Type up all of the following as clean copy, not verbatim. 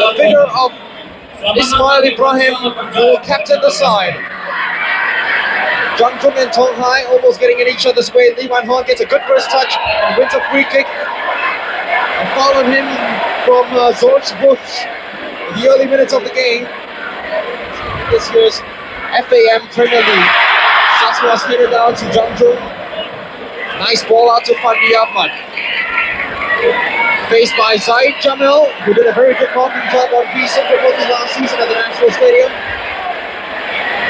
the figure of Ismail Ibrahim, who will captain the side. Jung Jung and Tong Hai almost getting in each other's way. Lee Man Hon gets a good first touch and wins a free kick. And following him from George Bush in the early minutes of the game. This year's FAM Premier League. Shots was headed down to Jung Jung. Nice ball out to Fandi Ahmad. Faced by Zaid Jamil, who did a very good marking job on Beeson last season at the National Stadium.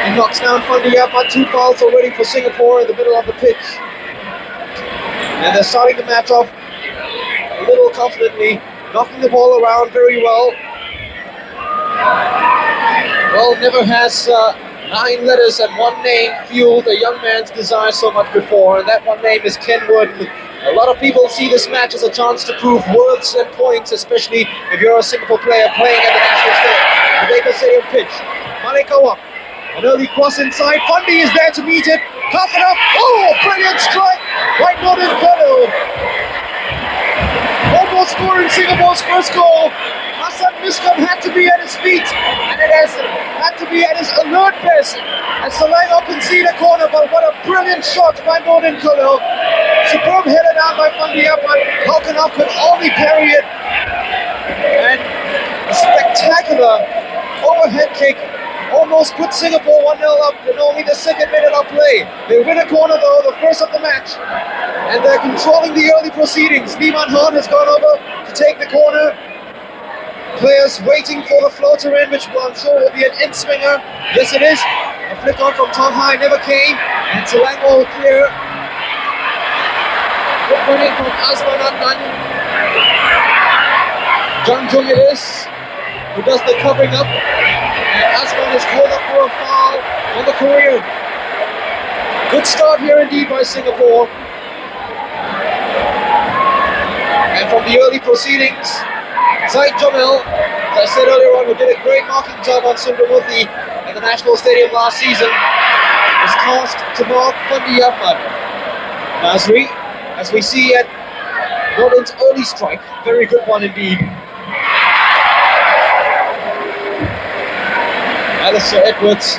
He knocks down Fandi Ahmad, 2 fouls already for Singapore in the middle of the pitch. And they're starting the match off a little confidently, knocking the ball around very well. Well, never has 9 letters and 1 name fueled a young man's desire so much before, and that 1 name is Ken Wood. A lot of people see this match as a chance to prove worths and points, especially if you're a Singapore player playing at the National Stadium, the Baker Stadium pitch. Malekawa, an early cross inside. Fandi is there to meet it. Half it up. Oh, brilliant strike by Nodin kalil. Almost scoring Singapore's first goal. Hassan Miscom had to be at his feet, and it had to be at his alert best as Selangor concede a corner, but what a brilliant shot by Nodin kalil. Superb header down by Fandi Ahmad. Kalkanov could only parry it, and a spectacular overhead kick almost put Singapore 1-0 up in only the 2nd minute of play. They win a corner though, the first of the match, and they're controlling the early proceedings. Lee Man Hon has gone over to take the corner. Players waiting for the floater in, which I'm sure will be an in-swinger. Yes, it is. A flick on from Tong Hai never came, and Selangor will clear. Good running from Azman Adnan. Jung Jung it is, who does the covering up. And Azman is called up for a foul on the career. Good start here indeed by Singapore. And from the early proceedings, Zaid Jamil, as I said earlier on, who did a great marking job on Sundramoorthy at the National Stadium last season, was tasked to mark Fandi Ahmad. Nasri, as we see at Nodin's early strike, very good one indeed. Alistair Edwards.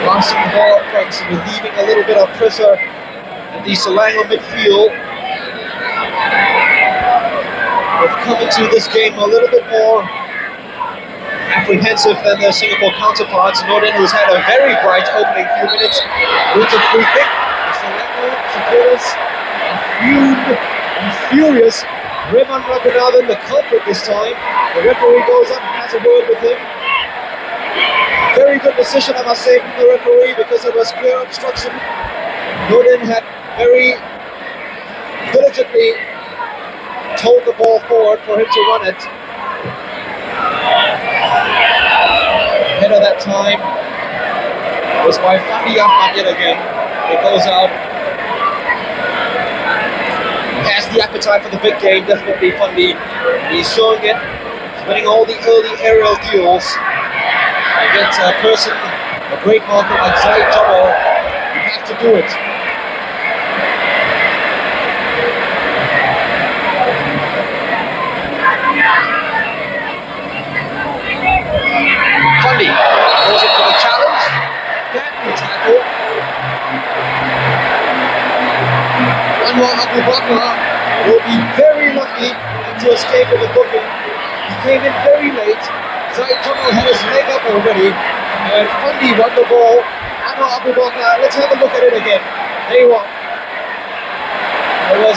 Passing the ball up front, so relieving a little bit of pressure at the Selangor midfield. They've come into this game a little bit more apprehensive than their Singapore counterparts. Nodin, who's had a very bright opening few minutes, wins a free kick. The Selangor supporters are fumed and furious. Reman Raghunathan, the culprit this time. The referee goes up and has a word with him. Very good decision, I must say, from the referee, because it was clear obstruction. Nodin had very diligently told the ball forward for him to run it. Ahead of that time was by Fandi Ahmad yet again. It goes out. He has the appetite for the big game, definitely Fandi. He's showing it. He's winning all the early aerial duels. Against a person, a great marker like Zaid Jamil, you have to do it. Fandi goes in for the challenge. That tackle. Anwar Abu Bakr will be very lucky to escape with a booking. He came in very late. Zaid Jamil had his leg up already, and Fandi won the ball. Anwar Abu Bakr, let's have a look at it again. There you are. It was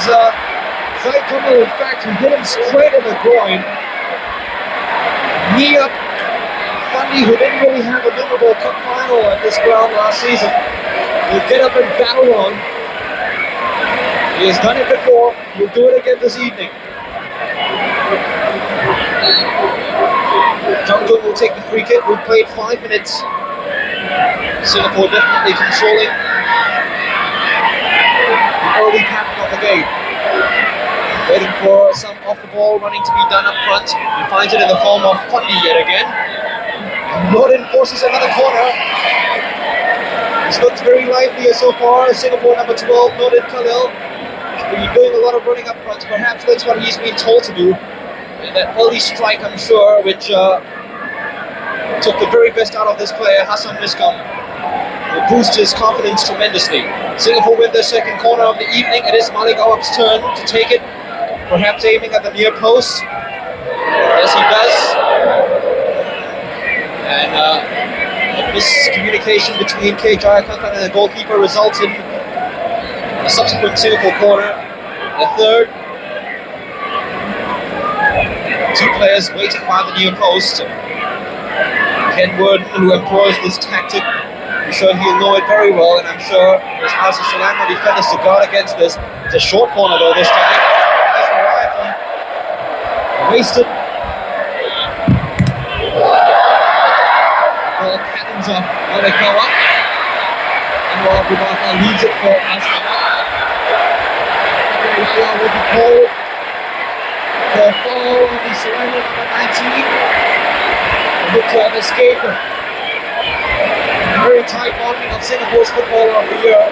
Zaid Jamil, in fact, who hit him straight in the groin. Knee up. Fandi, who didn't really have a memorable cup final at this ground last season, will get up and battle on. He has done it before. He'll do it again this evening. Jung Jung will take the free kick. We've played 5 minutes. Singapore definitely controlling the early pattern of the game. Waiting for some off the ball running to be done up front. He finds it in the form of Fandi yet again. Nodin forces another corner. This looks very lively so far. Singapore number 12, Nodin Kalil, been doing a lot of running up fronts. Perhaps that's what he's been told to do. And that early strike, I'm sure, which took the very best out of this player, Hassan Miscom, will boost his confidence tremendously. Singapore win their second corner of the evening. It is Malik Awab's turn to take it, perhaps aiming at the near post. Yes, he does. And a miscommunication between K. Jayakantan and the goalkeeper results in a subsequent Singapore corner. The third. Two players waiting by the near post. Ken Worden, who employs this tactic, I'm sure he'll know it very well, and I'm sure there's also Selangor defenders to guard against this. It's a short corner though this time. Nice variety. Wasted. Ball patterns off Malikawa. And Bubaka leaves it for Azman. Will be called the foul of the Selangor number 19. Look to have escaped. Very tight bonding of Singapore's footballer of the year.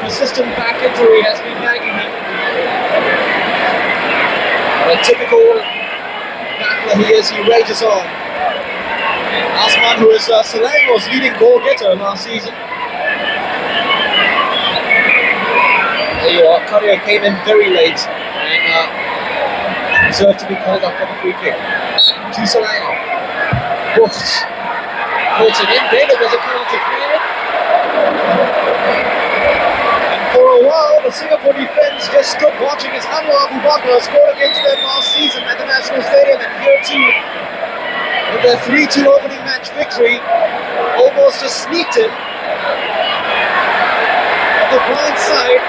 Persistent back injury has been nagging him. But a typical battler he is, he rages on. Azman, who is Selangor's leading goal getter last season. There you are, Korea came in very late and deserved to be called up for the free kick. To Selangor. Buffs. Puts it in. David does a penalty created. And for a while, the Singapore defense just stood watching as Anwar Abu Bakr scored against them last season at the National Stadium, and here too, with their 3-2 opening match victory, almost just sneaked in on the blind side,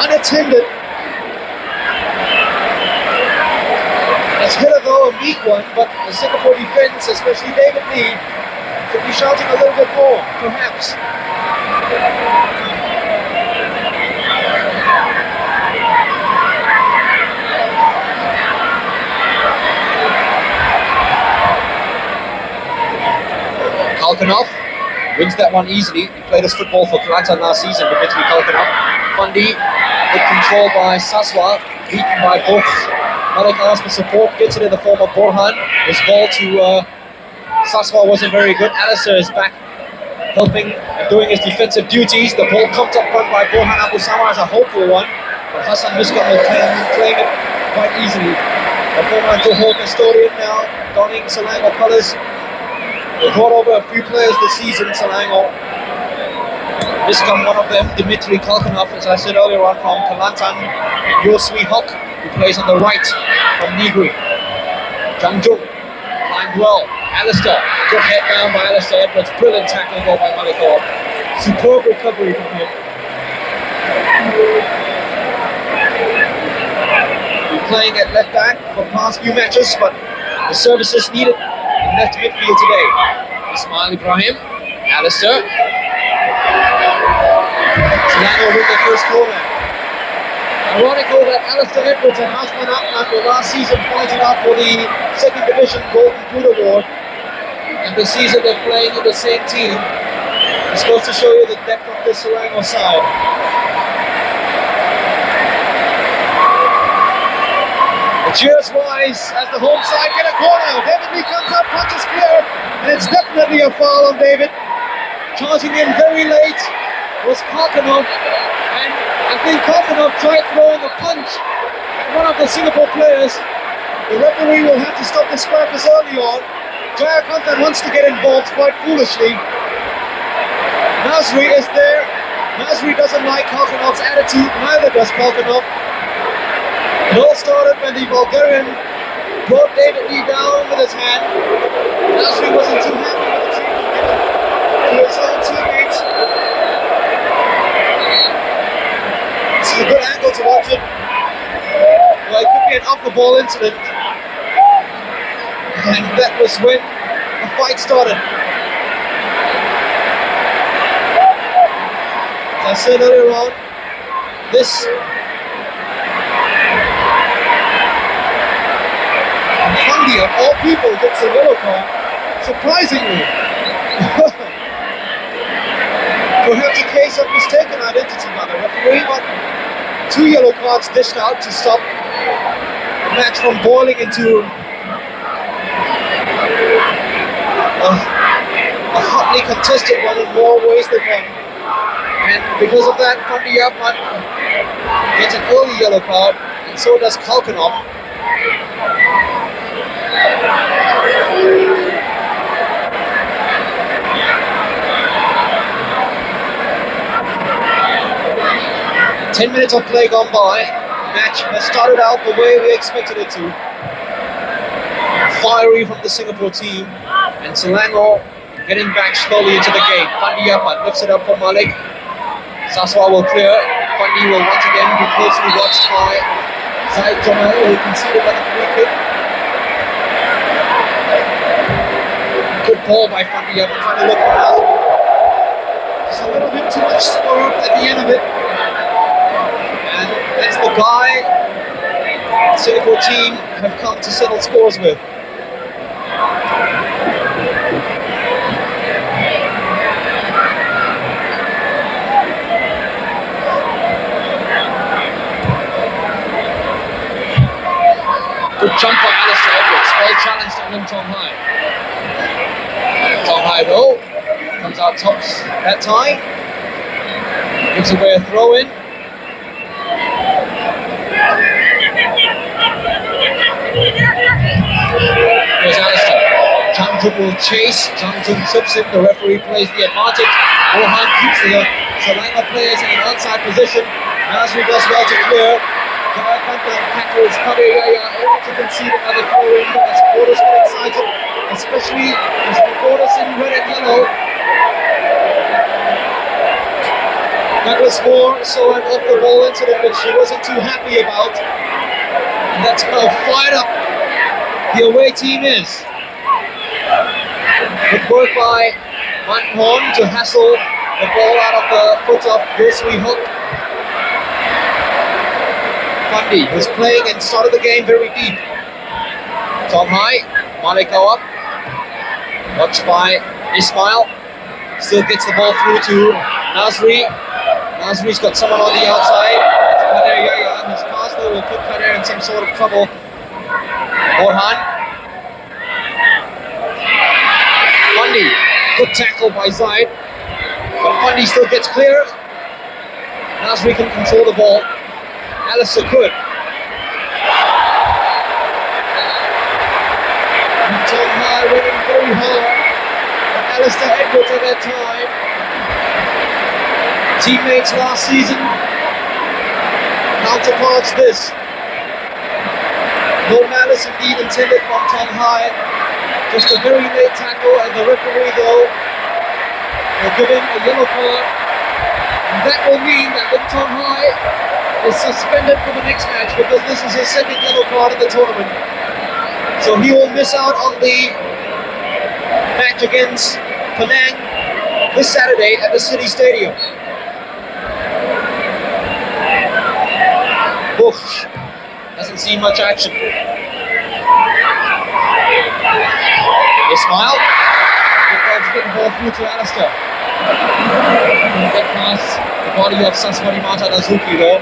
unattended. It's header though, a weak one, but the Singapore defense, especially David Lee, could be shouting a little bit more, perhaps. Kalkanov wins that one easily. He played his football for Kelantan last season, Dimitri Kalkanov. Fandi, good control by Saswa, beaten by both. Malik asks for support, gets it in the form of Borhan. His ball to Saswa wasn't very good. Alistair is back helping and doing his defensive duties. The ball comes up front by Borhan Abu Samar as a hopeful one, but Hassan Miscom will claim it quite easily. The former Johor custodian now donning Selangor colours. They brought over a few players this season, Selangor. Miscom, one of them, Dimitri Kalkanov, as I said earlier on, from Kelantan, and Yoswi Hok, who plays on the right from Negri. Jang Jung, climbed well. Alistair, good head down by Alistair Edwards. Brilliant tackling goal by Malikov. Superb recovery from him. Been playing at left back for the past few matches, but the services needed in left midfield today. Ismail Ibrahim, Alistair. Selangor win the first corner. Ironical that Alistair Edwards and Azman were last season pointed out for the second division Golden Boot Award, and this season they're playing in the same team. It's supposed to show you the depth of this Selangor side. The cheers rise as the home side get a corner. David Lee comes up, punches clear, and it's definitely a foul on David. Charging in very late was Kalkanov, and I think Kalkanov tried throwing a punch at one of the Singapore players. The referee will have to stop the scrappers early on. Jayakantan wants to get involved quite foolishly. Nasri is there. Nasri doesn't like Kalkanov's attitude, neither does Kalkanov. It all started when the Bulgarian brought David Lee down with his hand. Nasri wasn't too happy with the treatment given to his own teammates. This is a good angle to watch it. Well, it could be an off-the-ball incident. And that was when the fight started. As I said earlier on, this Fandi, of all people, gets a yellow card, surprisingly. Perhaps a case of mistaken identity by the referee. referee, but 2 yellow cards dished out to stop the match from boiling into a hotly contested one in more ways than one. And because of that, Fandi Ahmad gets an early yellow card, and so does Kalkanov. Ten minutes of play gone by. The match has started out the way we expected it to. Fiery from the Singapore team, and Selangor getting back slowly into the game. Fandi Ahmad lifts it up for Malik. Saswa will clear. Fandi will once again be closely watched by Zaid Jamal, who conceded another free kick. Good ball by Fandi Ahmad, trying to look for Azman. Just a little bit too much swerve at the end of it. And that's the guy the Singapore team have come to settle scores with. Good jump by Alistair Edwards, well challenged on Lim Tong Hai. Tong Hai though, comes out tops that time, gives away a throw in. Here's Alistair. Jung will chase, Jung tips him, the referee plays the advantage. Orhan keeps the Selangor players in an onside position. Nasri does well to clear. Tackles Kadeyaya able to concede another throw in, but the supporters get excited, especially the supporters in red and yellow. Douglas Moore saw an off the ball incident which he wasn't too happy about, and that's how fired up the away team is. Good work by Manhon to hassle the ball out of the foot of Goswi Hook. Fandi was playing and started the game very deep. Tong Hai, Malik go up, watched by Ismail, still gets the ball through to Nasri. Nasri's got someone on the outside. It's Kader Yaya, his pass though will put Kader in some sort of trouble. Orhan. Fandi, good tackle by Zaid, but Fandi still gets clear. Nasri can control the ball. Alistair could. Tom Hai running very hard, but Alistair Edwards at that time. Teammates last season, counterparts this. No malice indeed intended from Tom Hai. Just a very late tackle, and the referee though will give him a yellow card. And that will mean that Lim Tong Hai is suspended for the next match, because this is his second yellow card in the tournament. So he will miss out on the match against Penang this Saturday at the City Stadium. Oof, hasn't seen much action. Ismail, good ball to get the ball through to Alistair. Get past the body of Saswati Mata Dazuki though.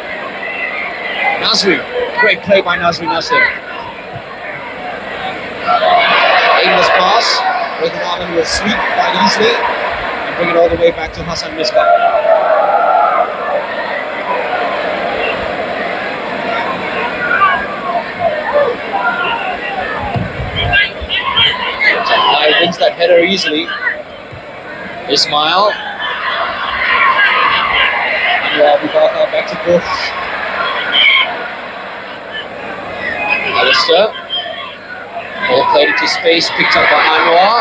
Nasri, great play by Nasri Nasir. Aimless pass, Raghunavan will sweep quite easily and bring it all the way back to Hassan Miska. He wins that header easily. Ismail. And Abubakar back to Bush. Alistair. Ball played into space, picked up by Anwar.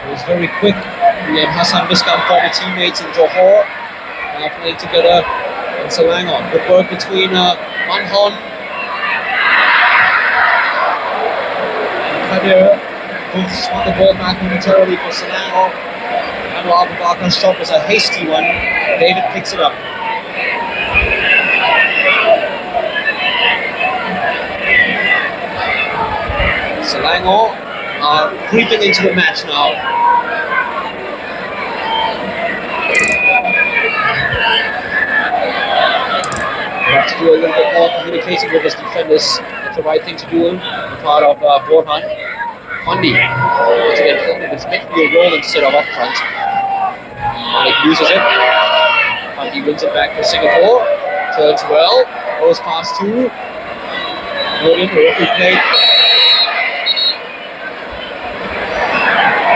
It was very quick. We have Hassan Miska and former teammates in Johor now playing together in Selangor. Good work between Manhon and Kadir. Both won the ball back momentarily for Selangor. Anwar Abubakar's shot was a hasty one. David picks it up. Selangor are creeping into the match now. do a little bit more communicating with his defenders. That's the right thing to do on the part of Borhan. Fandi, once again, filmed his midfield role instead of up front. Malik uses it. Fandi wins it back to Singapore. Turns well. Goes past two. Nodin, referee play.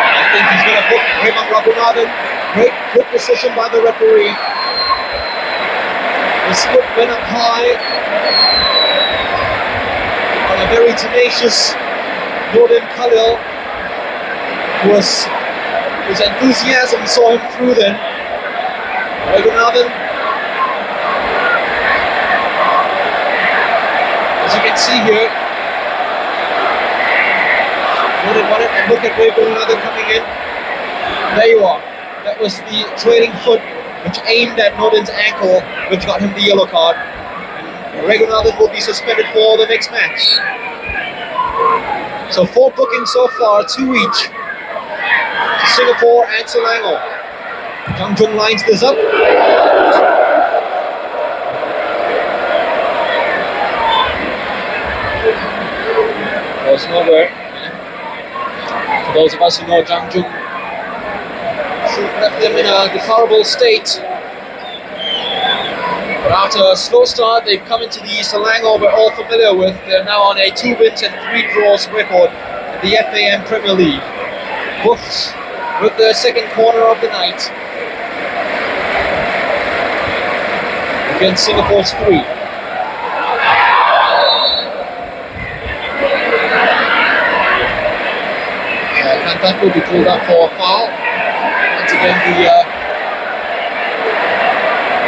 I think he's going to book Raymond Raghunathan. Great, good decision by the referee. The split went up high on a very tenacious Nodin Kalil, whose enthusiasm saw him through then. Raghunathan, as you can see here, Nodin won it, and look at Raghunathan coming in. There you are. That was the trailing foot which aimed at Nodin's ankle, which got him the yellow card. And Raghunathan will be suspended for the next match. So 4 bookings so far, 2 each to Singapore and Selangor. Jung Jung lines this up. Goes nowhere. For those of us who know Jung Jung, left them in a deplorable state. But after a slow start, they've come into the Selangor we're all familiar with. They're now on a 2 wins and 3 draws record in the FAM Premier League. Buffs with their second corner of the night against Singapore's 3. That will be pulled up for a foul. Once again, the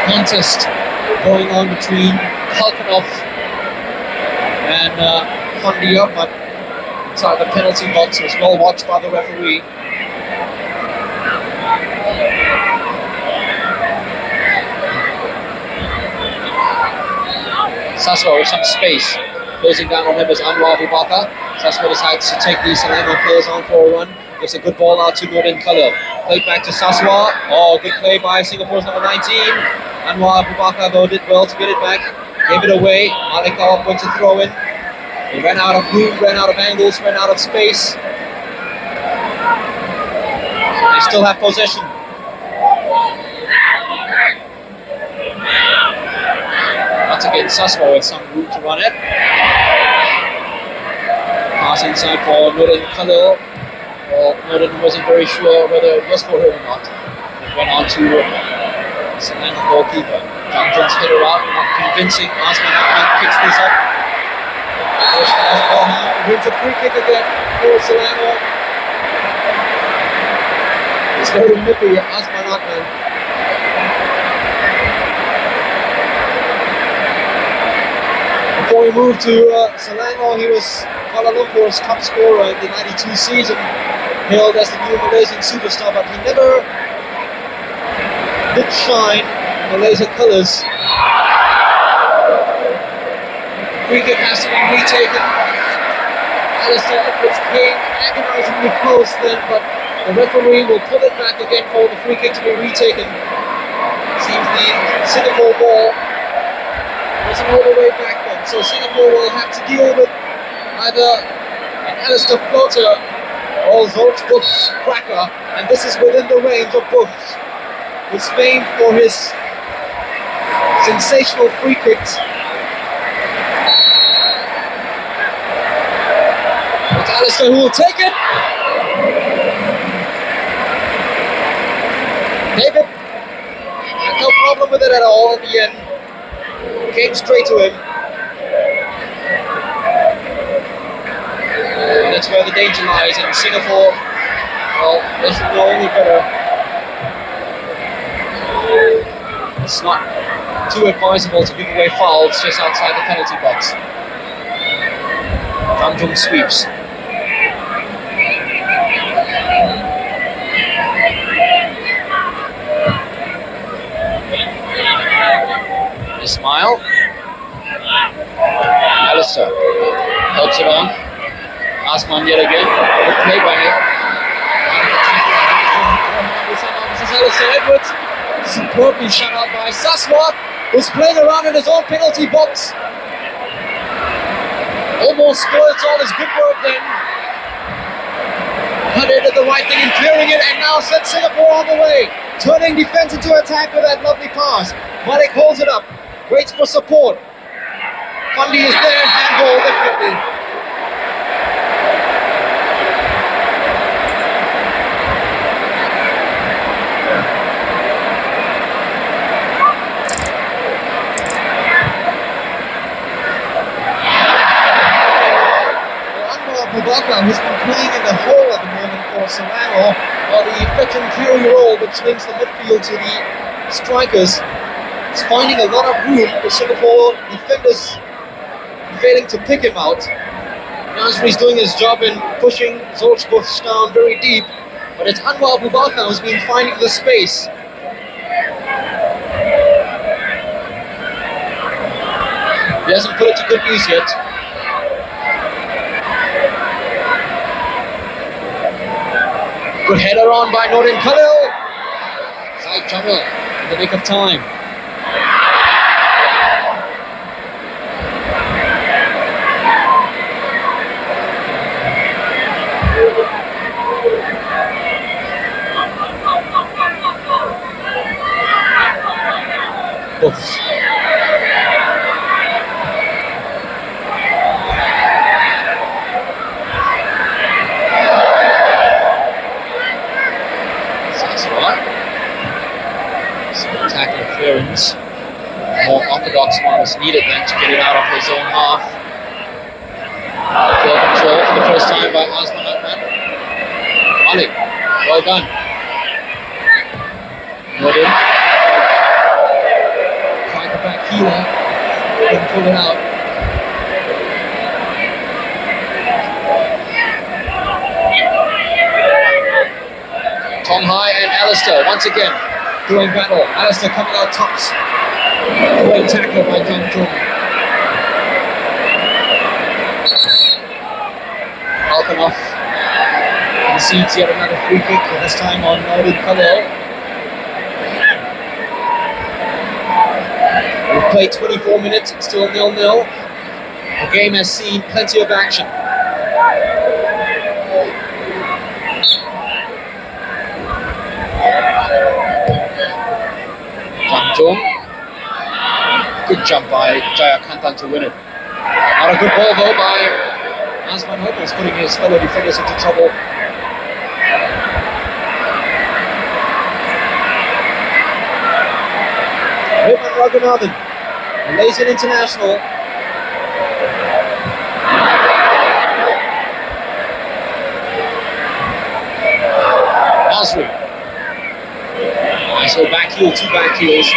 contest going on between Kalkanov and Fandi Ahmad inside the penalty box was well watched by the referee. Saswa with some space. Closing down on him is Anwar Bubaka. Saswa decides to take these Selangor players on for a run. Gives a good ball out to Nodin Kalil. Played back to Saswa. Oh, good play by Singapore's number 19. Anwar Bubaka though did well to get it back. Gave it away. Malik went to throw in. He ran out of room, ran out of angles, ran out of space. They still have possession. Once again, Saswa with some room to run it. Pass inside for Nodin Kalil. Well, Nodin wasn't very sure whether it was for him or not. It went on to Selangor goalkeeper. Jung Jung's header out, not convincing. Azman kicks this up. Wins a free kick again for Selangor. It's very nippy, Azman. Before he moved to Selangor, he was Kuala Lumpur's top scorer in the 92 season, hailed as the new Malaysian superstar, but he never did shine Malaysia colours. Free kick has to be retaken. Alistair Edwards came agonizingly close then, but the referee will pull it back again for the free kick to be retaken. Seems the Singapore ball wasn't all the way back then, so Singapore will have to deal with either an Alistair floater or Zorch Buff's cracker, and this is within the range of Buffs, who's famed for his sensational free kicks. It's Alistair who will take it. David had no problem with it at all in the end. Came straight to him. And that's where the danger lies in Singapore. Well, they should know only better. It's not too advisable to give away fouls just outside the penalty box. Jung Jung sweeps. Ismail. Alistair helps it on. Azman yet again. Good play by him. This is Alistair Edwards. Superbly shut out by Saswa. who's playing around in his own penalty box. Almost spoils all his good work then. Hunter did the right thing in clearing it and now sets Singapore on the way. Turning defense into attack with that lovely pass. Malik holds it up, waits for support. Fandi is there, handball definitely. Ahmad, who's been playing in the hole at the moment for Selangor, while the veteran carry role which links the midfield to the strikers. He's finding a lot of room. The Singapore defenders failing to pick him out. Nasri's doing his job in pushing Zolchbush down very deep, but it's Anwar Abu Bakr who's been finding the space. He hasn't put it to good use yet. Good header on by Nodin Kalil. Side jumper in the nick of time. Oof. Spectacular clearance. More orthodox one was needed then to get it out of his own half. Clear control for the first time by Azman. Malik, well done. Nodin. Tried the back healer, couldn't pull it out. Tom High and Alistair once again doing battle. Alistair coming out tops. Great tackle by Jung. Alkanoff concedes yet another free kick, this time on Nodin kalil. We've played 24 minutes, it's still 0-0. The game has seen plenty of action. Jung. Good jump by Jayakantan to win it. Not a good ball though by Azman, who's putting his fellow defenders into trouble. Adnan Raghunathan, Malaysian international. Nasri. Nice little back heel, two back heels.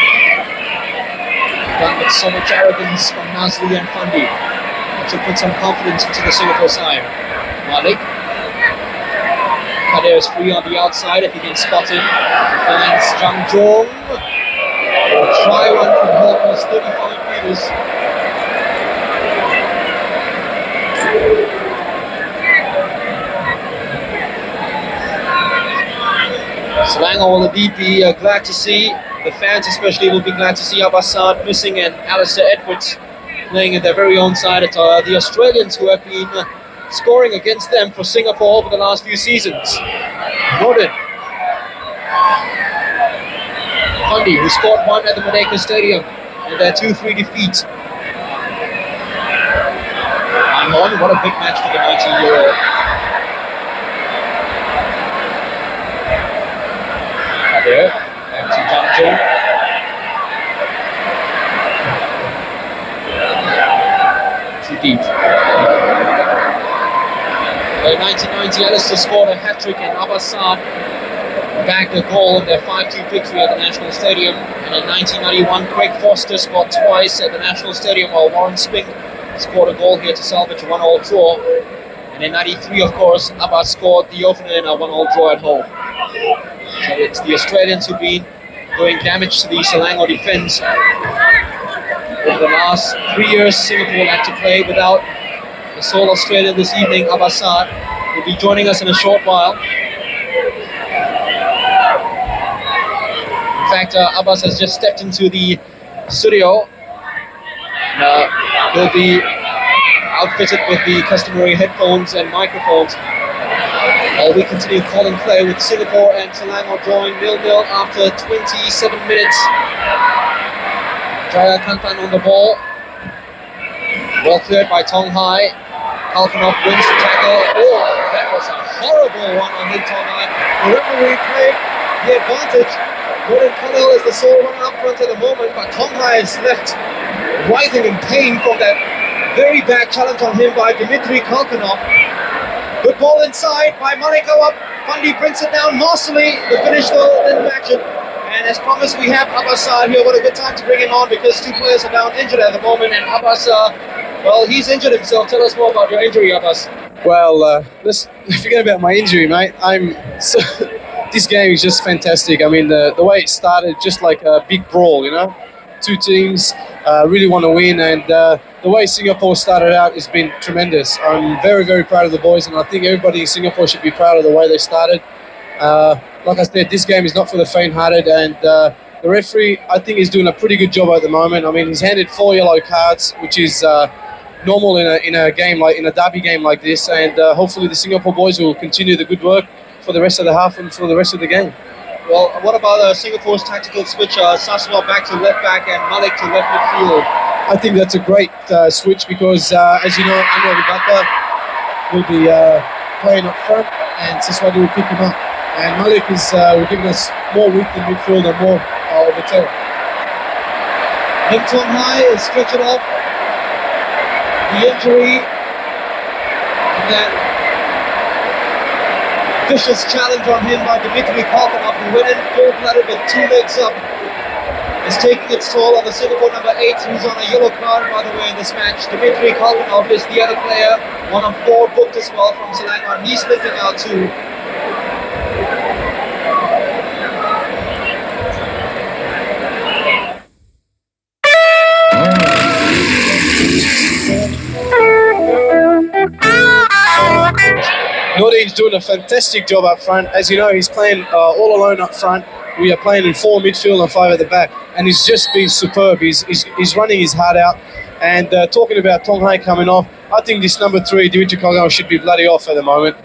Done with so much arrogance from Nasri and Fandi to put some confidence into the Singapore side. Malik. Kadir is free on the outside if he can spot him. Finds Jung. Try run from almost 35 meters. Selangor will indeed be glad to see, the fans especially will be glad to see Abbasad missing and Alistair Edwards playing in their very own side. It's the Australians who have been scoring against them for Singapore over the last few seasons. Nodin. Fandi, who scored one at the Merdeka Stadium in their 2-3 defeat. Ahmad, what a big match for the 19-year-old. There, back to Jung. Too deep. In 1990, Alistair scored a hat-trick and Abbasad bagged a goal in their 5-2 victory at the National Stadium. And in 1991, Craig Foster scored twice at the National Stadium, while Warren Spink scored a goal here to salvage a 1-1 draw. And in 93, of course, Abbas scored the opener in a 1-1 draw at home. So it's the Australians who've been doing damage to the Selangor defence. Over the last 3 years, Singapore had to play without the sole Australian this evening, Abbasad. Will be joining us in a short while. In fact, Abbas has just stepped into the studio. He'll be outfitted with the customary headphones and microphones. We continue calling play with Singapore and Selangor drawing 0-0 after 27 minutes. Jaya Kantan on the ball. Well cleared by Tong Hai. Kalkanov wins the tackle. Oh, that was a horrible one on Lim Tong Hai. The referee played the advantage. Nodin Kalil is the sole runner up front at the moment, but Tong Hai is left writhing in pain from that very bad challenge on him by Dmitry Kalkanov. Good ball inside by Malik up. Fandi brings it down masterfully. The finish though didn't match it. And as promised, we have Abbas here. What a good time to bring him on because two players are down injured at the moment. And Abbas, well, he's injured himself. Tell us more about your injury, Abbas. Well, let's forget about my injury, mate. This game is just fantastic. I mean, the way it started, just like a big brawl, you know. Two teams really want to win, and the way Singapore started out has been tremendous. I'm very, very proud of the boys, and I think everybody in Singapore should be proud of the way they started. Like I said, this game is not for the faint-hearted, and the referee, I think, is doing a pretty good job at the moment. I mean, he's handed 4 yellow cards, which is normal in a game like in a derby game like this, and hopefully the Singapore boys will continue the good work for the rest of the half and for the rest of the game. Well, what about Singapore's tactical switch? Saswell back to left back and Malik to left midfield. I think that's a great switch because, as you know, Anwar Ibaka will be playing up front, and Saswell will pick him up. And Malik is giving us more width in midfield and more of a terror. Lim Tong Hai is stretching off the injury, and that vicious challenge on him by Dmitry Kalkanov, who went in full-blooded with 2 legs up, is taking its toll on the Singapore number 8, who's on a yellow card, by the way, in this match. Dmitry Kalkanov is the other player, 1 of 4 booked as well from Selangor. He's limping out too. Nodin's doing a fantastic job up front. As you know, he's playing all alone up front. We are playing in 4 midfield and 5 at the back, and he's just been superb. He's running his heart out. And talking about Tong Hai coming off, I think this number 3, Dimitri Kalkanov, should be bloody off at the moment.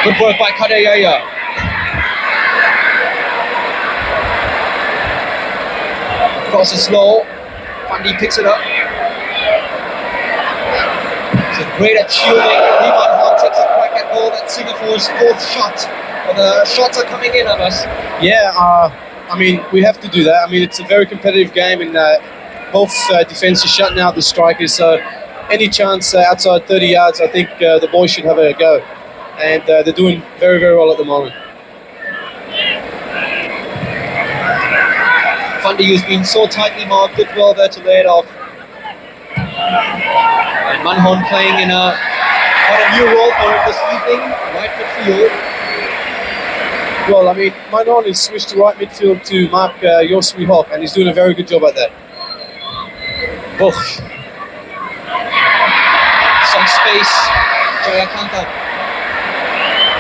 Good work by Kadayaya. Cross is slow. Fandi picks it up. Great at shielding. Liman Hon takes a crack at goal. That's Singapore's 4th shot. But the shots are coming in on us. Yeah, I mean, we have to do that. I mean, it's a very competitive game, and both defenses shutting out the strikers. So any chance outside 30 yards, I think the boys should have a go. And they're doing very, very well at the moment. Fandi, who's been so tightly marked, did well there to lay it off. And Manhon playing in quite a new role for him this evening, right midfield. Well, I mean, Manhon is switched to right midfield to mark Yosui Hawk, and he's doing a very good job at that. Some space, Jaya Kantan.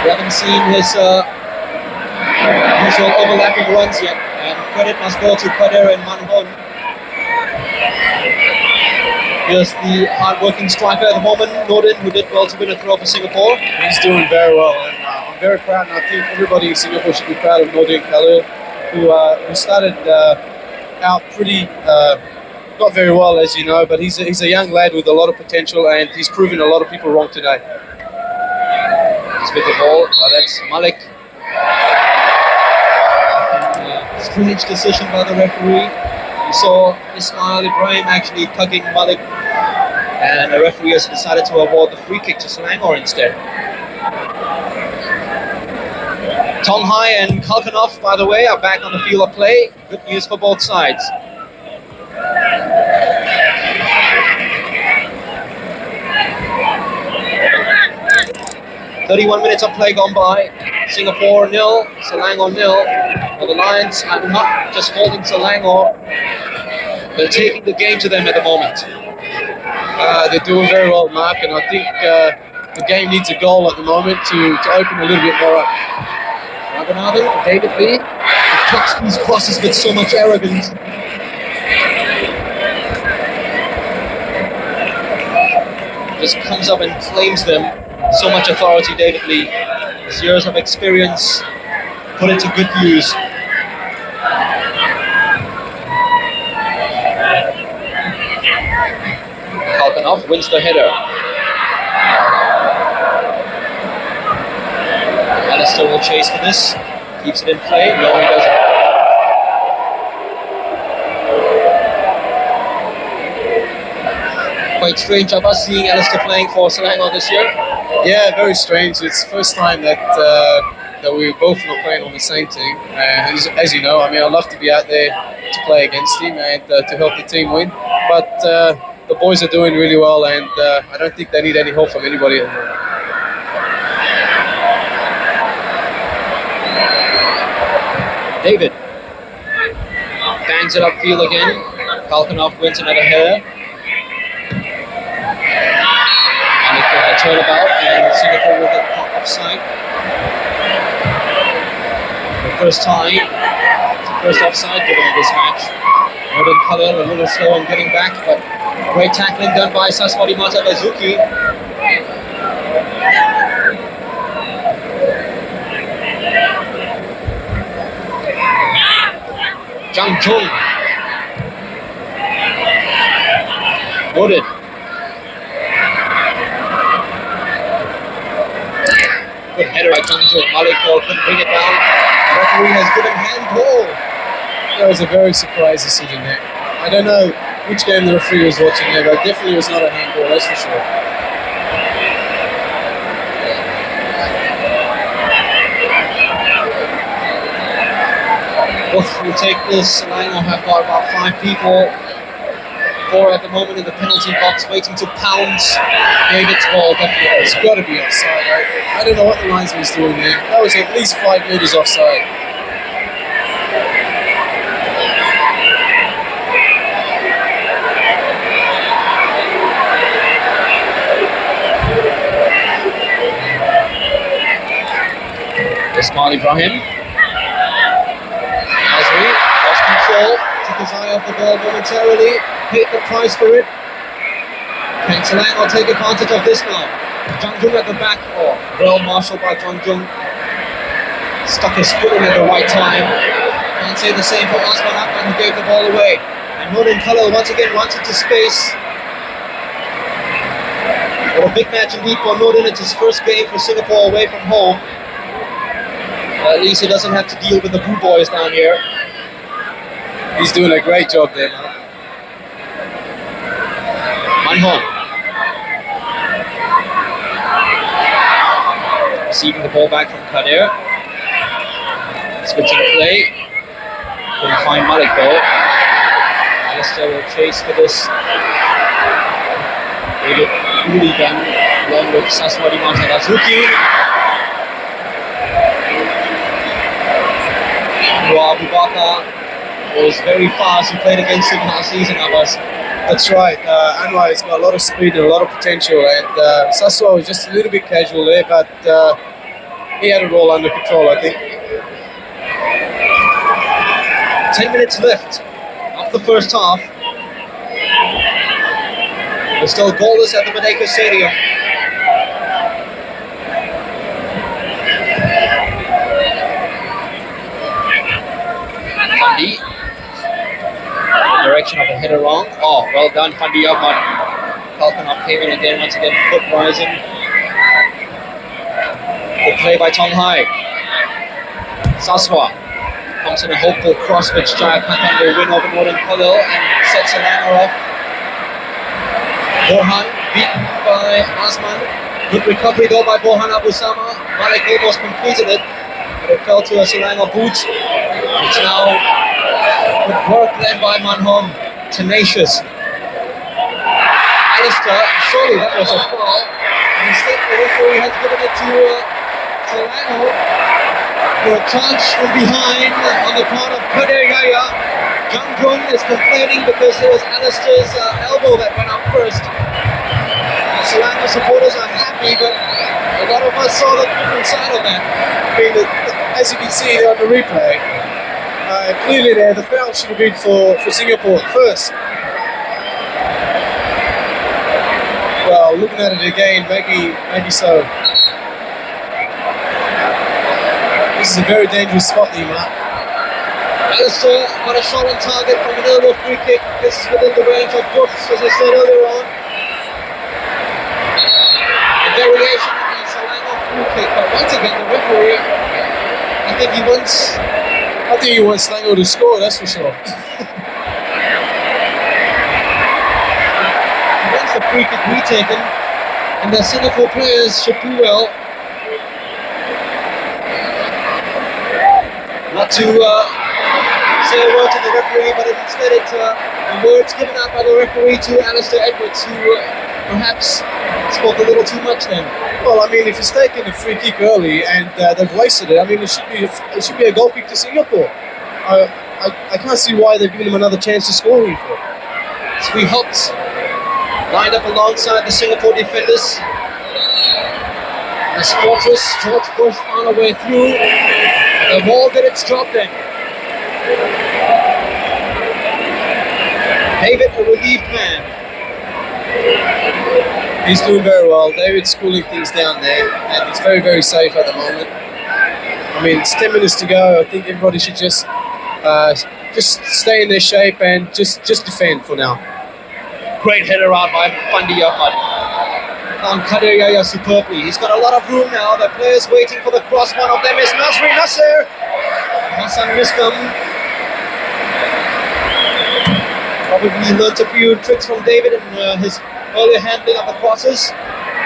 We haven't seen his usual overlapping runs yet, and credit must go to Kader and Manhon. Here's the hard-working striker at the moment, Nodin, who did well to win a throw for Singapore. He's doing very well, and I'm very proud, and I think everybody in Singapore should be proud of Nodin kalil, who started out pretty not very well, as you know, but he's a young lad with a lot of potential, and he's proven a lot of people wrong today. He's with the ball. That's Malik. Strange decision by the referee. We saw Ismail Ibrahim actually tugging Malik, and the referee has decided to award the free kick to Selangor instead. Tong Hai and Kalkanov, by the way, are back on the field of play. Good news for both sides. "31 minutes of play gone by. Singapore 0, Selangor 0. Well, the Lions are not just holding Selangor, they're taking the game to them at the moment. They're doing very well, Mark, and I think the game needs a goal at the moment to open a little bit more up. Adnan, David Lee, Plucks these crosses with so much arrogance. Just comes up and claims them. So much authority, David Lee. His years of experience put into good use. Kalkanov wins the header. Alistair will chase for this. Keeps it in play. No, he doesn't. Quite strange of us seeing Alistair playing for Selangor this year. Yeah, very strange. It's the first time that we're both not playing on the same team. As you know, I mean, I'd love to be out there to play against him and to help the team win. But the boys are doing really well, and I don't think they need any help from anybody at the moment. David bangs it upfield again. Kalkanov wins another header. And it a turnabout, and Singapore will get caught offside. The first offside given in this match. Nodin kalil a little slow in getting back, but great tackling done by Saswati Matabazuki. Jang Jung. Nodin. Good header by Jang Jung. Malik couldn't bring it down. The referee has given handball. That was a very surprise decision there. I don't know which game the referee was watching there, but definitely was not a handball, that's for sure. We'll take this. Selangor have got about 5 people. 4 at the moment in the penalty box, waiting to pounce David's ball. Definitely, It's got to be offside. I don't know what the linesman's doing there. That was at least 5 metres offside. Ismail Ibrahim. Azri lost control, took his eye off the ball momentarily, paid the price for it. Can Selangor take advantage of this now? Jang Jung at the back, well marshalled by Jang Jung. Stuck his foot in at the right time. Can't say the same for Ahmad, who gave the ball away. And Nodin kalil once again runs into space. What a big match indeed for Nodin. It's his first game for Singapore away from home. At least he doesn't have to deal with the Blue Boys down here. He's doing a great job there, man. Manhong. Receiving the ball back from Kadir. Switching play. Couldn't find Malik though. Alistair will chase for this. David Hooligan along with Saswati Matabazuki. Abu Bakar was very fast. He played against him last season, Abbas. That's right. Anwar has got a lot of speed and a lot of potential, and Saswa was just a little bit casual there, but he had it all under control, I think. 10 minutes left of the first half. We're still goalless at the Merdeka Stadium. Fandi. The direction of the header wrong. Oh, well done, Fandi Ahmad. Kalkanov came in again, once again, foot rising. Good play by Tong Hai. Saswa comes in a hopeful cross, which Jaya Patan will win over Nodin kalil and sets Selangor off. Borhan beaten by Azman. Good recovery though by Borhan Abu Sama. Malik almost completed it, but it fell to a Selangor boot. It's now good work led by Manhong. Tenacious. Alistair, surely that was a foul. And instead the referee has given it to Selangor for a touch from behind on the part of Kadir Yaya. Jang Jung is complaining because it was Alistair's elbow that went up first. Selangor supporters are happy, but a lot of us saw the different side of that. I mean, as you can see on the replay, Clearly there, the foul should have been for Singapore first. Well, looking at it again, maybe so. This is a very dangerous spot, Ahmad. Alistair got a shot on target from an elbow free kick. This is within the range of Brooks, as I said earlier on. A variation of the Selangor free kick, but once again the referee, I think he wants Selangor to score, that's for sure. He wants the free kick retaken, and the Singapore players should do well not to say a word to the referee, but instead it's the words given out by the referee to Alistair Edwards, who perhaps spoke a little too much then. Well, I mean, if he's taken a free kick early and they've wasted it, I mean, it should be a goal kick to Singapore. I can't see why they've given him another chance to score here for. 3 hops lined up alongside the Singapore defenders. As Fortress, George Bush on the way through. The ball did its job then. David, a relieved man. He's doing very well. David's cooling things down there, and he's very, very safe at the moment. I mean, it's 10 minutes to go. I think everybody should just stay in their shape and just defend for now. Great header out by Fandi Ahmad. On Kadir Yahya superbly. He's got a lot of room now. The players waiting for the cross. One of them is Nasri Nasser. Hassan Miscom. Probably learnt a few tricks from David in his earlier handling of the crosses.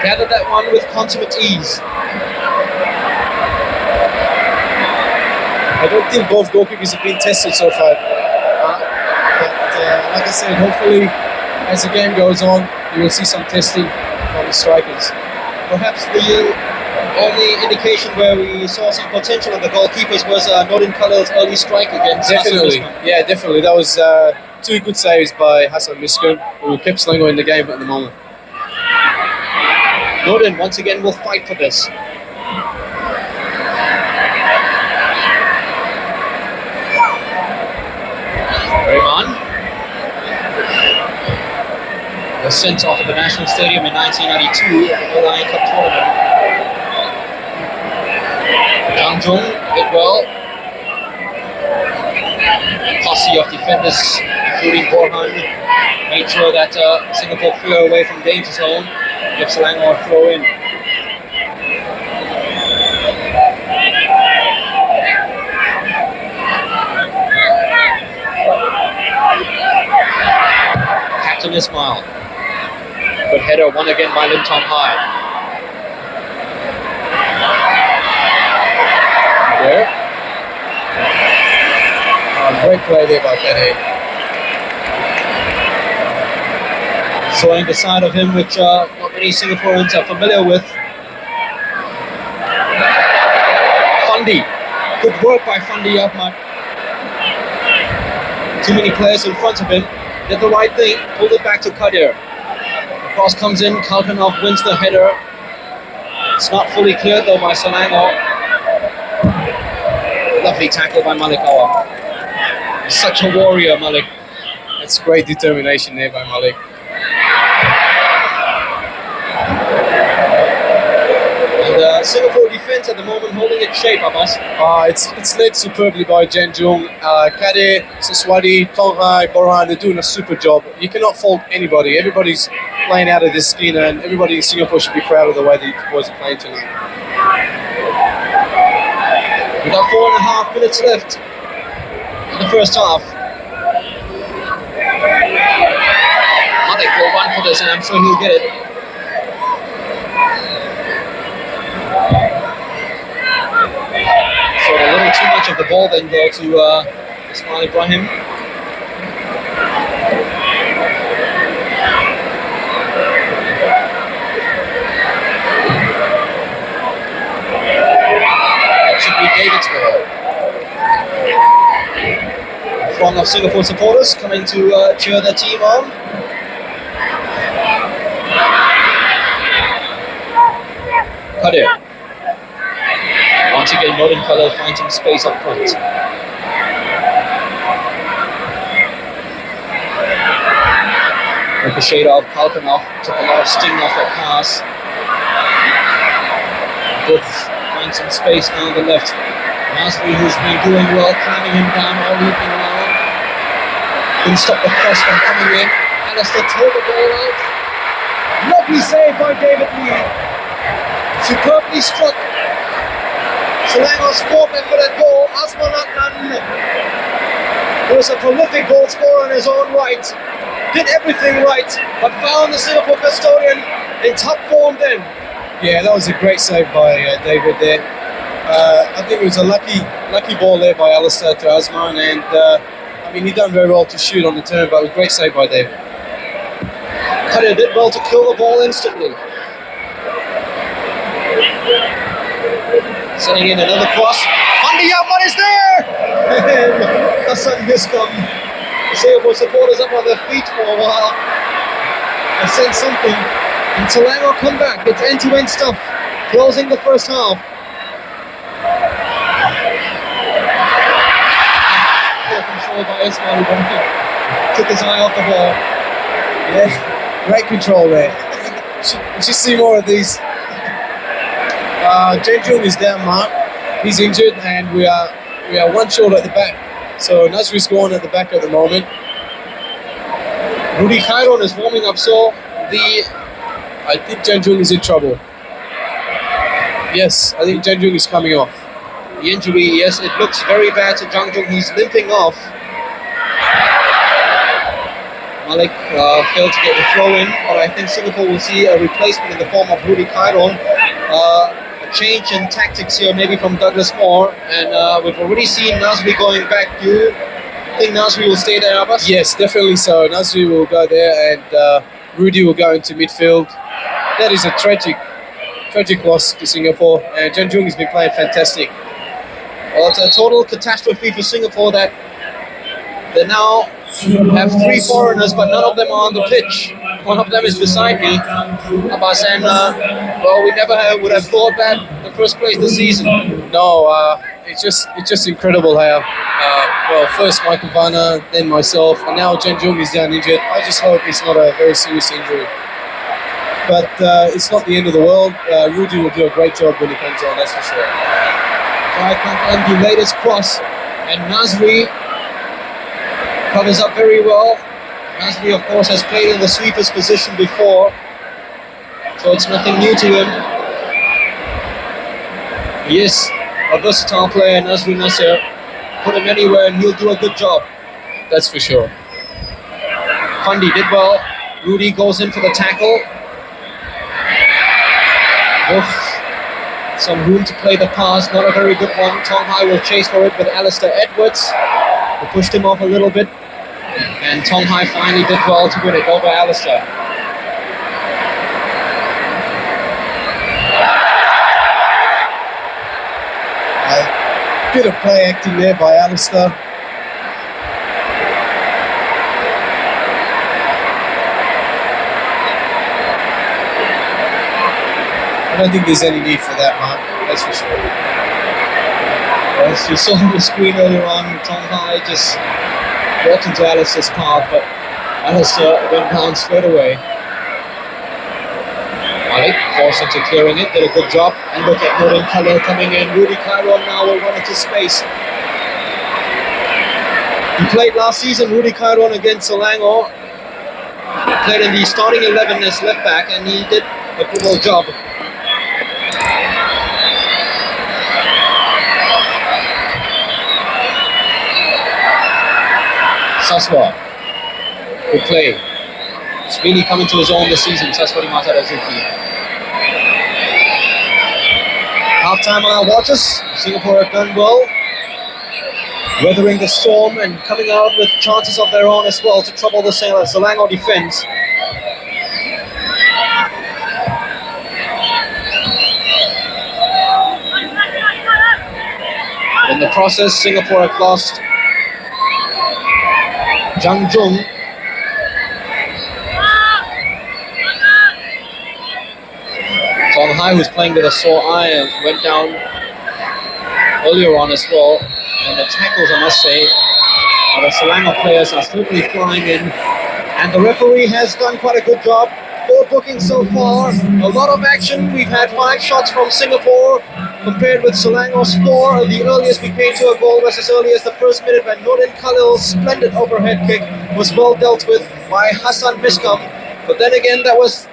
Gathered that one with consummate ease. I don't think both goalkeepers have been tested so far. But like I said, hopefully as the game goes on, you will see some testing from the strikers. Perhaps the only indication where we saw some potential in the goalkeepers was Nodin Kalil's early strike against Definitely, Hassan Miscom. yeah, definitely. That was 2 good saves by Hassan Miscom, who kept Selangor in the game at the moment. Nodin once again will fight for this. Rayman was sent off at the National Stadium in 1992 at the Nodin Cup tournament. Jang Jung did well. Posse of defenders, including Borhan, made sure that Singapore flew away from danger zone. Give Selangor a throw in. Captain Ismail. Good header, won again by Lim Tom Hai. There. Great play there by Fandi. Showing the side of him which not many Singaporeans are familiar with. Fandi. Good work by Fandi Ahmad. Too many players in front of him. Did the right thing, pulled it back to Kadir. The cross comes in, Kalkanov wins the header. It's not fully cleared though by Selangor. Lovely tackle by Malik Awar. Such a warrior, Malik. That's great determination there by Malik. And Singapore defence at the moment holding its shape, Abbas. It's led superbly by Jen Jung. Kadir, Siswadi, Tonghai, Borhan, they're doing a super job. You cannot fault anybody. Everybody's playing out of their skin, and everybody in Singapore should be proud of the way the boys are playing tonight. We've got 4.5 minutes left in the first half. Malik will run for this, and I'm sure he'll get it. So a little too much of the ball then go to Ismail Ibrahim. That should be David's ball. A throng of Singapore supporters coming to cheer their team on. Kadir. Once again, Nodin kalil finding space up front. Ricochet off, Kalkanov took a lot of sting off that pass. Both find some space now on the left. Nasri, who's been doing well, climbing him down all evening long. Didn't stop the cross from coming in. Alistair threw the ball out. Lovely save by David Lee. Superbly struck. Selangor scored for that goal. Azman Adnan, who is a prolific goal scorer in his own right, did everything right, but found the Singapore custodian in top form then. Yeah, that was a great save by David there. I think it was a lucky ball there by Alistair to Azman, and I mean, he done very well to shoot on the turn, but it was a great save by David. Cutter did well to kill the ball instantly. Sending in another cross. Fandi Ahmad is there! And Hassan Miscom. The Singapore supporters up on their feet for a while. I sense something. And Selangor come back. It's end-to-end stuff. Closing the first half. Poor control by Azman, who took his eye off the ball. Yeah, great control there. We should see more of these. Jenjung is down, Mark. He's injured, and we are one short at the back. So Nasri's gone at the back at the moment. Rudy Khairon is warming up, so I think Jenjung is in trouble. Yes, I think Jenjung is coming off. the injury, yes, it looks very bad to Jang Jung. He's limping off. Malik failed to get the throw in, but I think Singapore will see a replacement in the form of Rudy Khairon. A change in tactics here, maybe from Douglas Moore, and we've already seen Nasri going back. Do you think Nasri will stay there, Abbas? Yes, definitely so. Nasri will go there, and Rudy will go into midfield. That is a tragic loss to Singapore, and Jang Jung has been playing fantastic. Well, it's a total catastrophe for Singapore that they now have 3 foreigners, but none of them are on the pitch. One of them is beside me, Abbas, and well, we never would have thought that in the first place this season. No, it's just incredible how well, first Michael Vanna, then myself, and now Jang Jung is down injured. I just hope it's not a very serious injury. But it's not the end of the world. Rudy will do a great job when he comes on, that's for sure. And the latest cross, and Nasri covers up very well. Nasri, of course, has played in the sweeper's position before, so it's nothing new to him. He is a versatile player, Nasri Nasser. Put him anywhere and he'll do a good job. That's for sure. Fandi did well. Rudy goes in for the tackle. Some room to play the pass, not a very good one. Tong Hai will chase for it with Alistair Edwards, who pushed him off a little bit. And Tong Hai finally did well to win it over Alistair. A bit of play acting there by Alistair. I don't think there's any need for that, Mark. That's for sure. As you saw on the screen earlier on, Tong Hai just walked into Alistair's path, but Alistair went down straight away. Malik forced into clearing it, did a good job. And look at Nodin kalil coming in. Rudy Khairon now will run into space. He played last season, Rudy Khairon, against Selangor. Played in the starting 11 as left back, and he did a good old job. Saswa, good play. He's really coming to his own this season, Saswa Matarazuki. Half-time on our watches. Singapore have done well, weathering the storm and coming out with chances of their own as well to trouble the Selangor defence. In the process, Singapore have lost Jang Jung. Tong Hai, who's playing with a sore eye, went down earlier on as well. And the tackles, I must say, the Selangor players are certainly flying in And the referee has done quite a good job. 4 bookings so far, a lot of action. We've had 5 shots from Singapore compared with Selangor's 4. The earliest we came to a goal was as early as the first minute when Nodin Kalil's splendid overhead kick was well dealt with by Hassan Miskam. But then again, that was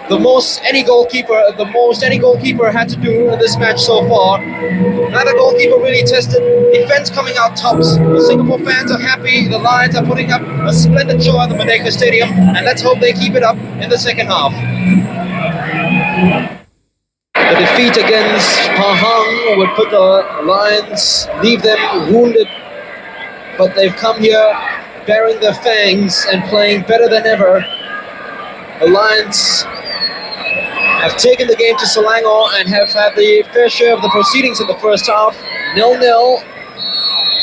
the most any goalkeeper had to do in this match so far. Neither goalkeeper really tested. Defense coming out tops. The Singapore fans are happy. The Lions are putting up a splendid show at the Merdeka Stadium, and let's hope they keep it up in the second half. The defeat against Pahang would put the Lions, leave them wounded, but they've come here baring their fangs and playing better than ever. The Lions have taken the game to Selangor and have had the fair share of the proceedings in the first half, 0-0.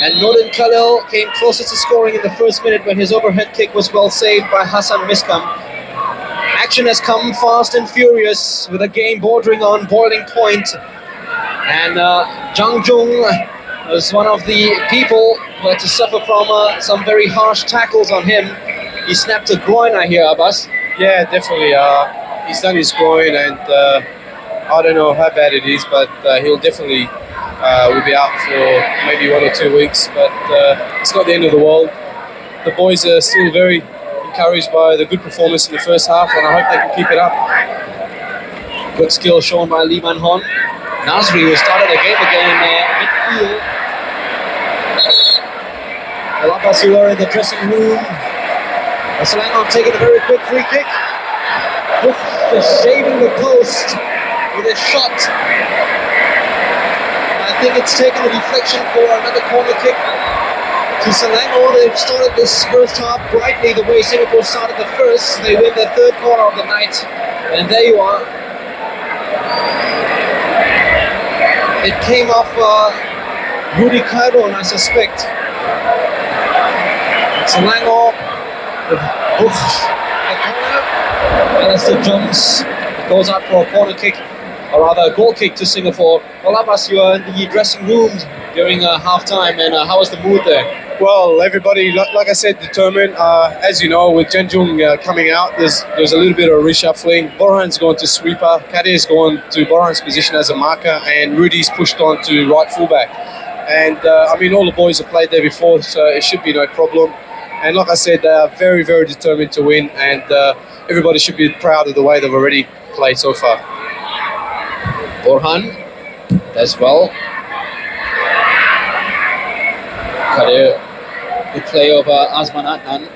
And Nodin Kalil came closest to scoring in the first minute when his overhead kick was well saved by Hassan Miskam. Action has come fast and furious with a game bordering on boiling point. And Jang Jung was one of the people who had to suffer from some very harsh tackles on him. He snapped a groin, I hear, Abbas. Yeah, definitely. He's done his groin, and I don't know how bad it is, but he'll definitely will be out for maybe 1 or 2 weeks. But it's not the end of the world. The boys are still very encouraged by the good performance in the first half, and I hope they can keep it up. Good skill shown by Lee Man Hon. Nasri, who started the game again midfield. Alabasula in the dressing room. Selangor taking a very quick free kick. Just shaving the post with a shot. I think it's taken a deflection for another corner kick to Selangor. They've started this first half brightly the way Singapore started the first. They win their 3rd quarter of the night, and there you are. It came off Rudy Cairo, I suspect. Selangor with the corner. Alistair Jones goes out for a corner kick, or rather a goal kick to Singapore. Well, Abbas, you are in the dressing room during half-time, and how was the mood there? Well, everybody, like I said, determined. As you know, with Janjung coming out, there's a little bit of reshuffling. Borhan's gone to sweeper, Kadir's gone to Borhan's position as a marker, and Rudy's pushed on to right fullback. And I mean, all the boys have played there before, so it should be no problem. And like I said, they are very, very determined to win, and everybody should be proud of the way they've already played so far. Borhan as well. Kadir, good play over Azman Adnan.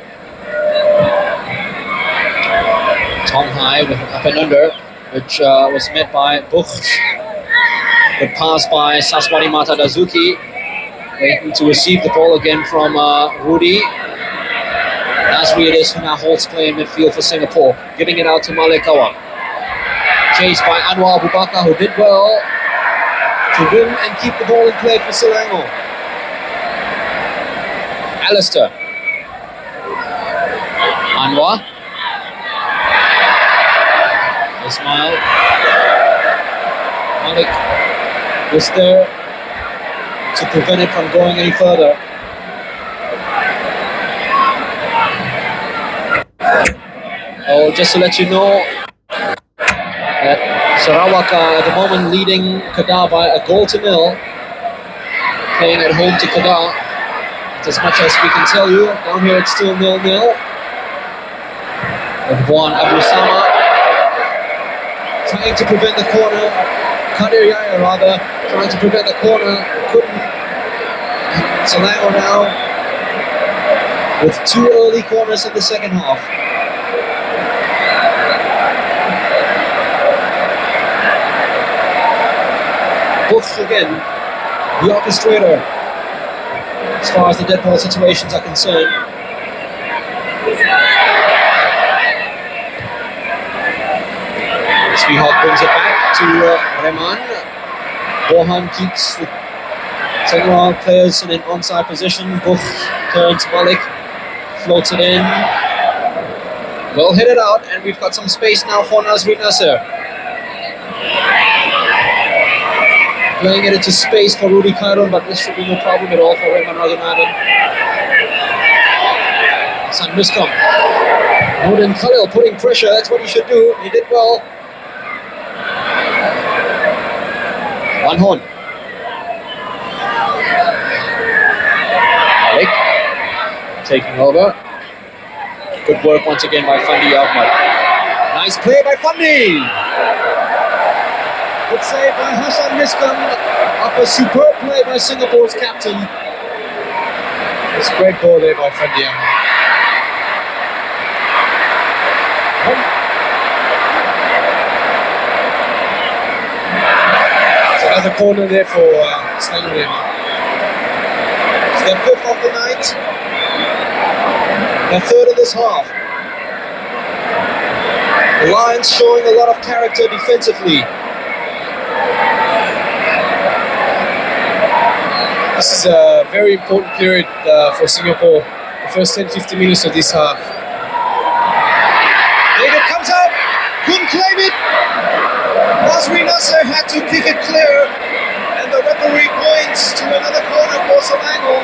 Tong Hai with up and under, which was met by Bukh. Good pass by Saswani Mata Dazuki. Waiting to receive the ball again from Rudy. Nasri it is who now holds play in midfield for Singapore, giving it out to Malekawa. Chased by Anwar Abubakar, who did well to win and keep the ball in play for Selangor. Alistair. Anwar. Ismail. Malik was there to prevent it from going any further. Oh, just to let you know that Sarawak are at the moment leading Kedah by a 0-0, playing at home to Kedah. As much as we can tell you, down here it's still 0-0. With Juan Abu Sama trying to prevent the corner, Kadir Yahya rather, trying to prevent the corner, couldn't. Selangor now with 2 early corners in the second half. Bukh again, the orchestrator as far as the dead ball situations are concerned. Swihawk brings it back to Rehman. Borhan keeps the Selangor players in an onside position. Bukh turns Malik, floats it in. Well hit it out, and we've got some space now for Nazri Nasser. Playing it into space for Rudy Cairo, but this should be no problem at all for Rehman Raghunathan. Hassan Miskom. Nodin Kalil putting pressure, that's what he should do. He did well. One horn. Malik taking over. Good work once again by Fandi Ahmad. Nice play by Fandi. Good save by Hassan Miskom after a superb play by Singapore's captain. It's a great ball there by Fandi Ahmad. It's another corner there for Selangor. It's their fifth of the night. Their third of this half. The Lions showing a lot of character defensively. This is a very important period for Singapore. The first 10-15 minutes of this half. David comes out, couldn't claim it. Nasri Nasser had to kick it clear, and the referee points to another corner for Selangor.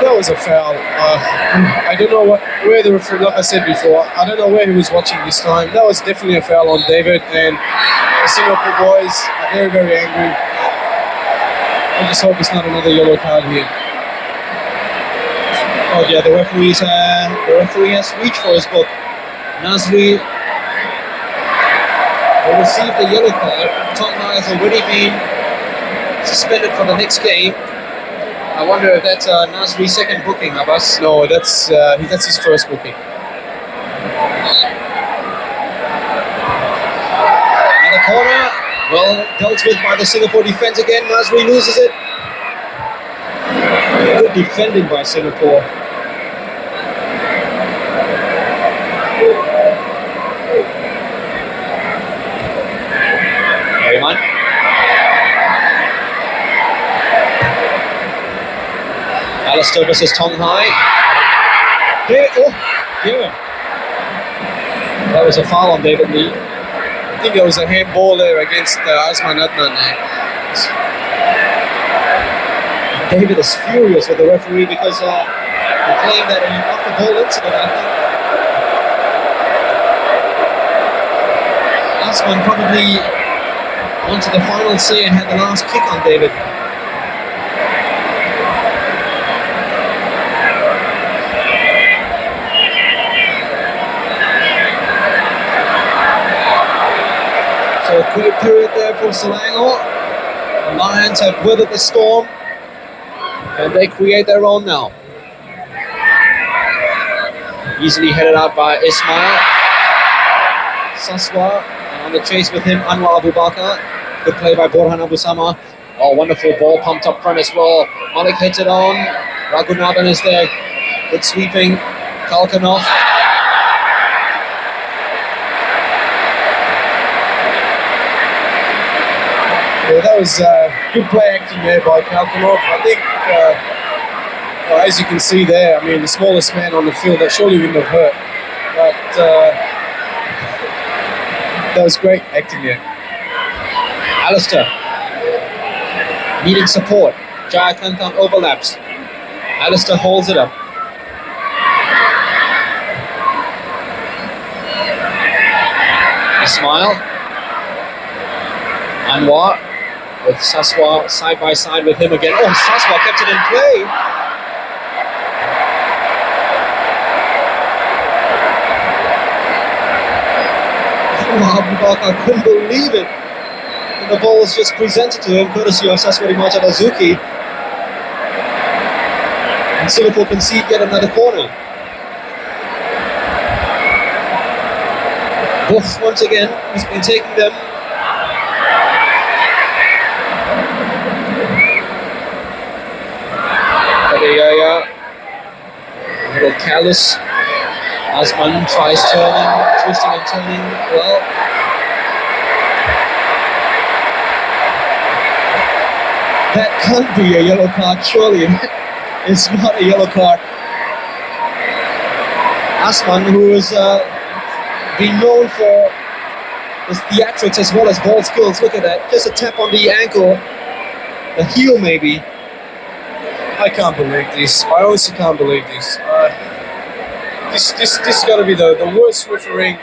That was a foul. I don't know where the referee, like I said before, I don't know where he was watching this time. That was definitely a foul on David, and the Singapore boys are very, very angry. I just hope it's not another yellow card here. Oh yeah, the referee has reached for his book. Nasri will receive the yellow card. Tonga has already been suspended for the next game. I wonder if that's Nasri's second booking, Abbas. No, that's his first booking. And a corner, well dealt with by the Singapore defense again. Nasri loses it. Good defending by Singapore. Ahmad. Alistair versus Tonghai. Yeah. That was a foul on David Lee. I think there was a handball there against Azman Adnan. David is furious with the referee because he claimed that an off-the-ball incident, I think. Azman probably wanted the final say and had the last kick on David. So a quick period there for Selangor. The Lions have weathered the storm and they create their own now. Easily headed out by Ismail. Saswa, and on the chase with him, Anwar Abu Bakar. Good play by Borhan Abu Sama. Oh, wonderful ball pumped up front as well. Malik hits it on. Raghunathan is there. Good sweeping. Kalkanov. Yeah, that was good play acting there by Kalkanov. I think, as you can see there, I mean, the smallest man on the field, that surely wouldn't have hurt. But that was great acting there. Alistair needing support. Jayakantan overlaps. Alistair holds it up. Ismail. Anwar with Saswa side by side with him again. Oh, Saswa kept it in play. Abu Bakar couldn't believe it. And the ball was just presented to him, courtesy of Saswati Machadazuki. And Singapore concede yet another corner. Buff once again has been taking them. Adeyaya, a little careless. Azman tries turning, twisting and turning. Well, that can't be a yellow card, surely. It's not a yellow card. Azman, who has been known for his theatrics as well as ball skills. Look at that, just a tap on the ankle, the heel maybe. I can't believe this. I honestly can't believe this. This has got to be the worst refereeing,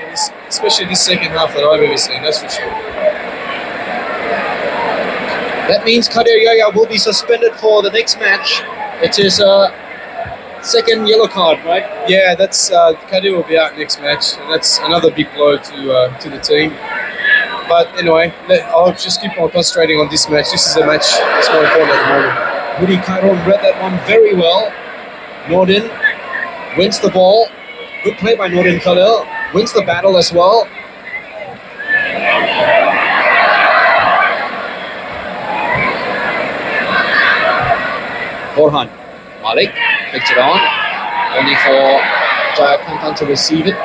especially this second half that I've ever seen. That's for sure. That means Kadir Yahya will be suspended for the next match. It is a second yellow card, right? Yeah, that's Kadir will be out next match, and that's another big blow to the team. But anyway, I'll just keep on concentrating on this match. This is a match that's more important at the moment. Nodin kalil read that one very well. Nodin wins the ball. Good play by Nodin kalil. Wins the battle as well. Borhan. Malik picked it on. Only for Jayakantan to receive it.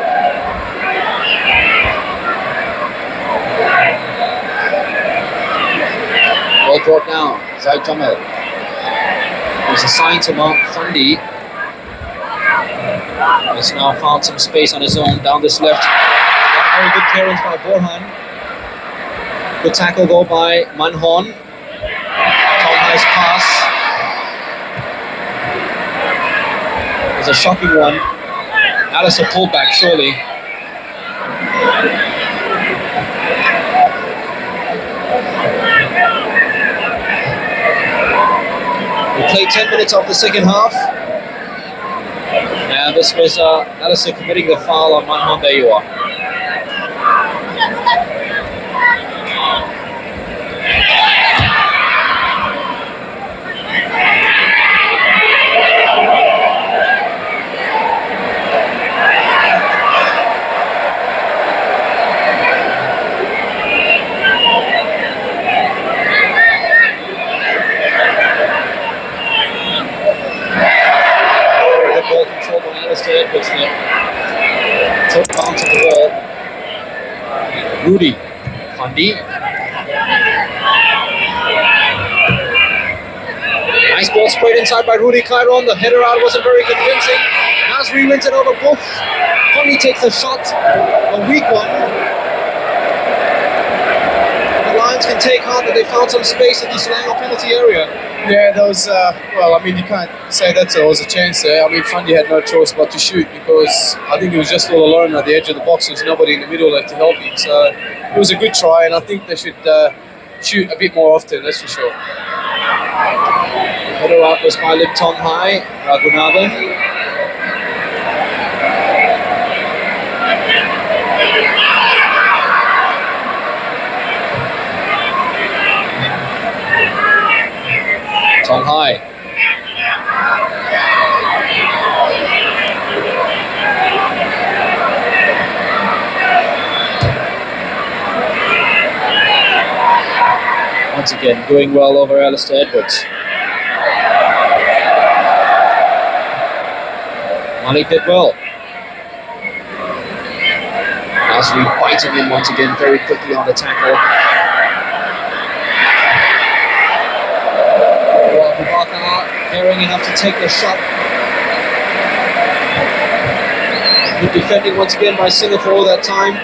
Well brought now. Zaid Jamal. There's a sign to Mark Fandi. Has now found some space on his own down this left. Very good clearance by Borhan. Good tackle goal by Manhon. Tom High's pass. It's a shocking one. Alistair pulled back, surely. We played 10 minutes of the second half. And this was Alistair committing the foul on Manhon. There you are. Edwards there. Took bounce of the ball. Rudy. Fandi. Nice ball sprayed inside by Rudy kalil. The header out wasn't very convincing. Nasri wins it over both. Fandi takes a shot. A weak one. The Lions can take heart that they found some space in the Selangor penalty area. Yeah, there was, well, I mean, you can't say that there was a chance there. I mean, Fandi had no choice but to shoot because I think he was just all alone at the edge of the box. There's nobody in the middle there to help him. So it was a good try, and I think they should shoot a bit more often, that's for sure. Header out was by Tom High, Raghunathan. Tom High. Once again, doing well over Alistair Edwards. Malik did well. Nasri biting in once again very quickly on the tackle. Daring enough to take the shot. Good defending once again by Singapore that time.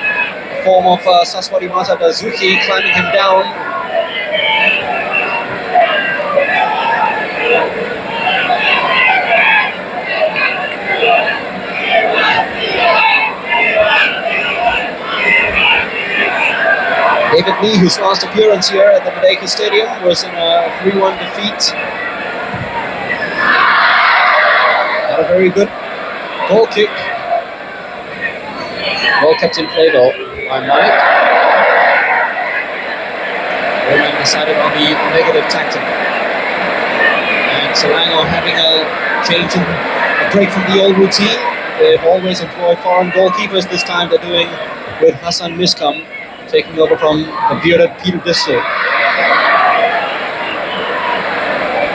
Form of Saswati Mata Dazuki climbing him down. David Lee, whose last appearance here at the Merdeka Stadium was in a 3-1 defeat. Not a very good goal kick. Well kept in play though by Mike. Roman decided on the negative tactic. And Selangor having a change in a break from the old routine. They've always employed foreign goalkeepers. This time they're doing with Hassan Miscom taking over from the bearded Peter Distel.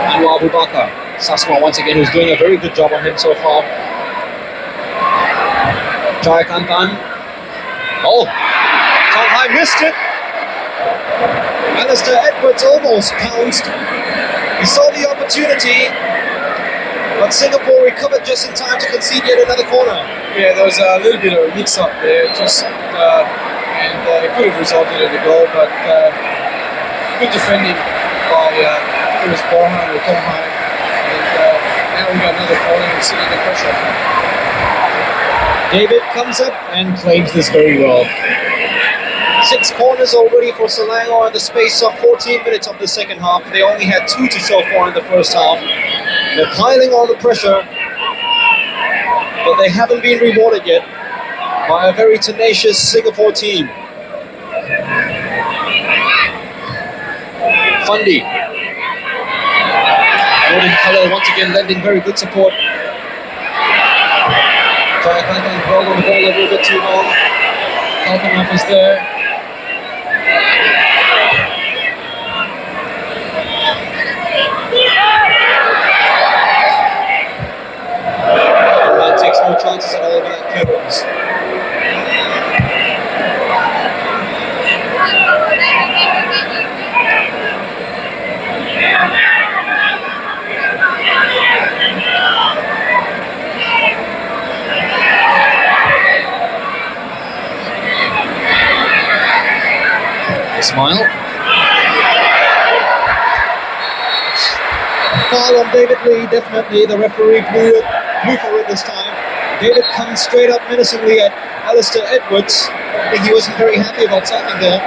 Anwar Abu Bakar. Sasma once again, who's doing a very good job on him so far. Jayakantan. Oh, Tom High missed it. Alistair Edwards almost pounced. He saw the opportunity, but Singapore recovered just in time to concede yet another corner. Yeah, there was a little bit of a mix-up there, and it could have resulted in a goal, but good defending by it was Borhan or Tom High. Now we've got another corner and sitting under pressure. David comes up and claims this very well. 6 corners already for Selangor in the space of 14 minutes of the second half. They only had 2 to show for in the first half. They're piling on the pressure, but they haven't been rewarded yet by a very tenacious Singapore team. Fandi. Nodin kalil once again lending very good support. Adnan held on the ball a little bit too long. Ahmad is there. Ahmad takes no chances at all with that clearance. Smile. Foul on David Lee, definitely. The referee blew for it this time. David comes straight up menacingly at Alistair Edwards. I think he wasn't very happy about something there.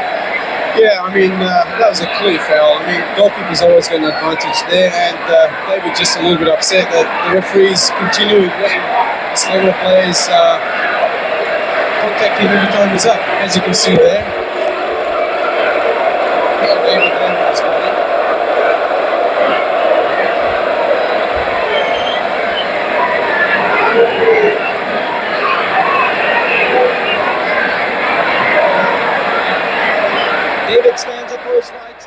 Yeah, I mean, that was a clear foul. I mean, goalkeeper's always got an advantage there, and David just a little bit upset that the referees continuing letting Selangor players contact him every time he's up, as you can see there. Yeah, David then was body. David stands up for his rights.